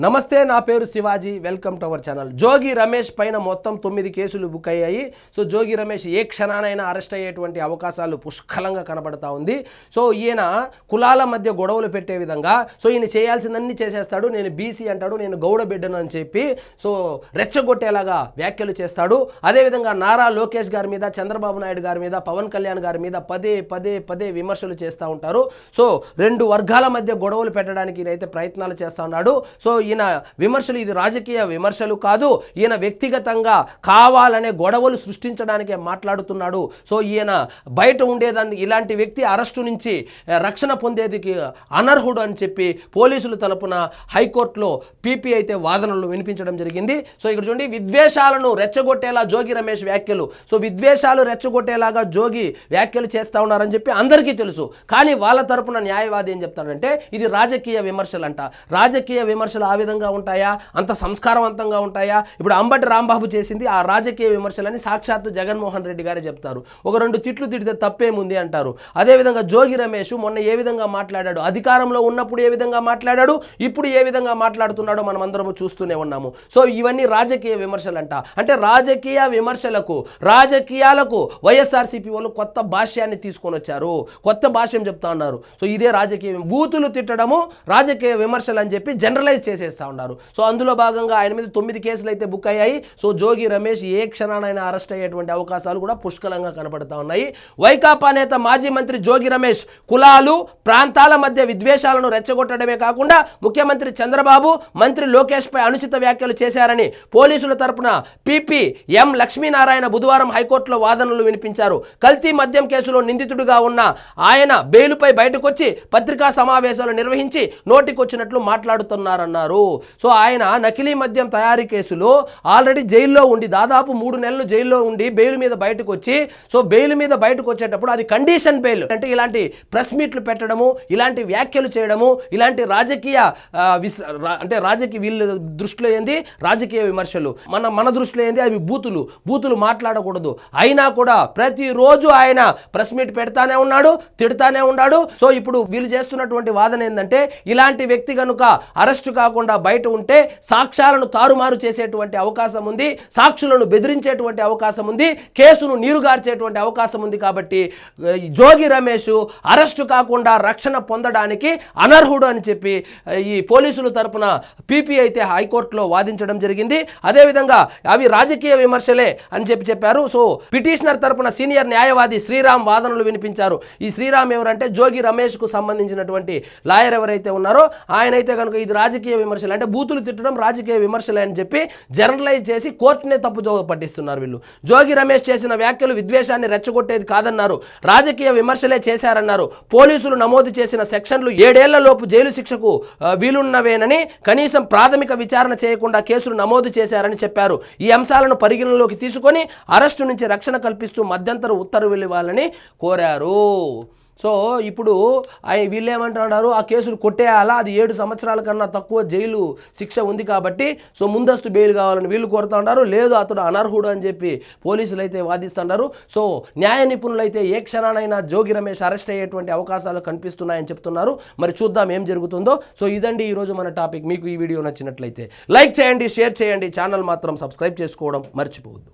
నమస్తే, నా పేరు Shivaji. Welcome to our channel. Jogi Ramesh పైన మొత్తం 9 కేసులు బుక్ అయ్యాయి. సో జోగి రమేష్ ఏ క్షణానైనా అరెస్ట్ అయ్యేటువంటి అవకాశాలు పుష్కలంగా కనబడతా ఉంది. సో ఈయన కులాల మధ్య గొడవలు పెట్టే విధంగా ఈయన చేయాల్సిందన్నీ చేసేస్తాడు. నేను బీసీ అంటాడు, నేను గౌడ బిడ్డను అని చెప్పి రెచ్చగొట్టేలాగా వ్యాఖ్యలు చేస్తాడు. అదేవిధంగా నారా లోకేష్ గారి మీద, చంద్రబాబు నాయుడు గారి మీద, పవన్ కళ్యాణ్ గారి మీద పదే పదే పదే విమర్శలు చేస్తూ ఉంటారు. సో 2 వర్గాల మధ్య గొడవలు పెట్టడానికి ఈయనైతే ప్రయత్నాలు చేస్తూ ఉన్నాడు. సో ఈయన విమర్శలు ఇది రాజకీయ విమర్శలు కాదు, ఈయన వ్యక్తిగతంగా కావాలనే గొడవలు సృష్టించడానికే మాట్లాడుతున్నాడు. సో ఈయన బయట ఉండేదాన్ని ఇలాంటి వ్యక్తి అరెస్టు నుంచి రక్షణ పొందేదికి అనర్హుడు అని చెప్పి పోలీసుల తరపున హైకోర్టులో పీపీ అయితే వాదనలు వినిపించడం జరిగింది. సో ఇక్కడ చూడండి, విద్వేషాలను రెచ్చగొట్టేలా జోగి రమేష్ వ్యాఖ్యలు. సో విద్వేషాలు రెచ్చగొట్టేలాగా జోగి వ్యాఖ్యలు చేస్తూ ఉన్నారని చెప్పి అందరికీ తెలుసు. కానీ వాళ్ళ తరపున న్యాయవాది ఏం చెప్తాడంటే ఇది రాజకీయ విమర్శలు అంట. రాజకీయ విమర్శలు ఆ విధంగా ఉంటాయా? అంత సంస్కారవంతంగా ఉంటాయా? ఇప్పుడు అంబటి రాంబాబు చేసింది ఆ రాజకీయ విమర్శలని సాక్షాత్తు జగన్మోహన్ రెడ్డి గారే చెప్తారు. ఒక 2 తిట్లు తిడితే తప్పేముంది అంటారు. అదేవిధంగా జోగి రమేష్ మొన్న ఏ విధంగా మాట్లాడాడు, అధికారంలో ఉన్నప్పుడు ఏ విధంగా మాట్లాడాడు, ఇప్పుడు ఏ విధంగా మాట్లాడుతున్నాడో మనం అందరము చూస్తూనే ఉన్నాము. సో ఇవన్నీ రాజకీయ విమర్శలు అంట. అంటే రాజకీయ విమర్శలకు, రాజకీయాలకు వైఎస్ఆర్సీపీ వాళ్ళు కొత్త భాష్యాన్ని తీసుకొని వచ్చారు, కొత్త భాష్యం చెప్తా ఉన్నారు. సో ఇదే రాజకీయ బూతులు తిట్టడము రాజకీయ విమర్శలు అని చెప్పి జనరలైజ్ చేసేస్తా ఉన్నారు. సో అందులో భాగంగా ఆయన మీద 9 కేసులు అయితే బుక్ అయ్యాయి. సో జోగి రమేష్ ఏ క్షణానైనా అరెస్ట్ అయ్యేటువంటి అవకాశాలు కూడా పుష్కలంగా కనబడతా ఉన్నాయి. వైకాపా నేత మాజీ మంత్రి జోగి రమేష్ కులాలు, ప్రాంతాల మధ్య విద్వేషాలను రెచ్చగొట్టడమే కాకుండా ముఖ్యమంత్రి చంద్రబాబు, మంత్రి లోకేష్ పై అనుచిత వ్యాఖ్యలు చేశారని పోలీసుల తరపున పీపీ ఎం లక్ష్మీనారాయణ బుధవారం హైకోర్టులో వాదనలు వినిపించారు. కల్తీ మద్యం కేసులో నిందితుడిగా ఉన్న ఆయన బెయిలుపై బయటకొచ్చి పత్రికా సమావేశాలు నిర్వహించి నోటికొచ్చినట్లు మాట్లాడుతున్నారన్నారు. సో ఆయన నకిలీ మద్యం తయారీ కేసులో ఆల్రెడీ జైల్లో ఉండి దాదాపు 3 నెలలు జైల్లో ఉండి బెయిల్ మీద బయటకు వచ్చి, సో బెయిల్ మీద బయటకు వచ్చేటప్పుడు అది కండిషన్ బెయిల్. అంటే ఇలాంటి ప్రెస్ మీట్లు పెట్టడము, ఇలాంటి వ్యాఖ్యలు చేయడము, ఇలాంటి రాజకీయ వీళ్ళ దృష్టిలో ఏంది రాజకీయ విమర్శలు, మన దృష్టిలో ఏంది అవి బూతులు మాట్లాడకూడదు. అయినా కూడా ప్రతిరోజు ఆయన ప్రెస్ మీట్ పెడతానే ఉన్నాడు, తిడతానే ఉన్నాడు. సో ఇప్పుడు వీళ్ళు చేస్తున్నటువంటి వాదన ఏంటంటే ఇలాంటి వ్యక్తి కనుక అరెస్టు కాకుండా బయట ఉంటే సాక్ష్యాలను తారుమారు చేసేటువంటి అవకాశం ఉంది, సాక్షులను బెదిరించేటువంటి అవకాశం ఉంది, కేసును నీరుగార్చేటువంటి అవకాశం ఉంది. కాబట్టి జోగి రమేష్ అరెస్టు కాకుండా రక్షణ పొందడానికి అనర్హుడు అని చెప్పి ఈ పోలీసుల తరపున పీపీ అయితే హైకోర్టులో వాదించడం జరిగింది. అదేవిధంగా అవి రాజకీయ విమర్శలే అని చెప్పారు. సో పిటిషనర్ తరపున సీనియర్ న్యాయవాది శ్రీరామ్ వాదనలు వినిపించారు. ఈ శ్రీరామ్ ఎవరంటే జోగి రమేష్ కు సంబంధించినటువంటి లాయర్ ఎవరైతే ఉన్నారో ఆయన అయితే కనుక ఇది రాజకీయ విమర్శలు అంటే బూతులు తిట్టడం రాజకీయ విమర్శలే అని చెప్పి జనరలైజ్ చేసి కోర్టునే తప్పుదో పట్టిస్తున్నారు వీళ్ళు. జోగి రమేష్ చేసిన వ్యాఖ్యలు విద్వేషాన్ని రెచ్చగొట్టేది కాదన్నారు, రాజకీయ విమర్శలే చేశారన్నారు. పోలీసులు నమోదు చేసిన సెక్షన్లు 7 ఏళ్ల లోపు జైలు శిక్షకు వీలున్నవేనని, కనీసం ప్రాథమిక విచారణ చేయకుండా కేసులు నమోదు చేశారని చెప్పారు. ఈ అంశాలను పరిగణనలోకి తీసుకొని అరెస్టు నుంచి రక్షణ కల్పిస్తూ మధ్యంతర ఉత్తర్వులు ఇవ్వాలని కోరారు. సో ఇప్పుడు వీళ్ళు ఏమంటున్నారు, ఆ కేసులు కొట్టేయాలా, అది 7 సంవత్సరాల కన్నా తక్కువ జైలు శిక్ష ఉంది కాబట్టి సో ముందస్తు బెయిల్ కావాలని వీళ్ళు కోరుతున్నారు. లేదు అతడు అనర్హుడు అని చెప్పి పోలీసులు అయితే వాదిస్తున్నారు. సో న్యాయ నిపుణులు అయితే ఏ క్షణానైనా జోగి రమేష్ అరెస్ట్ అయ్యేటువంటి అవకాశాలు కనిపిస్తున్నాయని చెప్తున్నారు. మరి చూద్దాం ఏం జరుగుతుందో. సో ఇదండి ఈరోజు మన టాపిక్. మీకు ఈ వీడియో నచ్చినట్లయితే లైక్ చేయండి, షేర్ చేయండి, ఛానల్ మాత్రం సబ్స్క్రైబ్ చేసుకోవడం మర్చిపోవద్దు.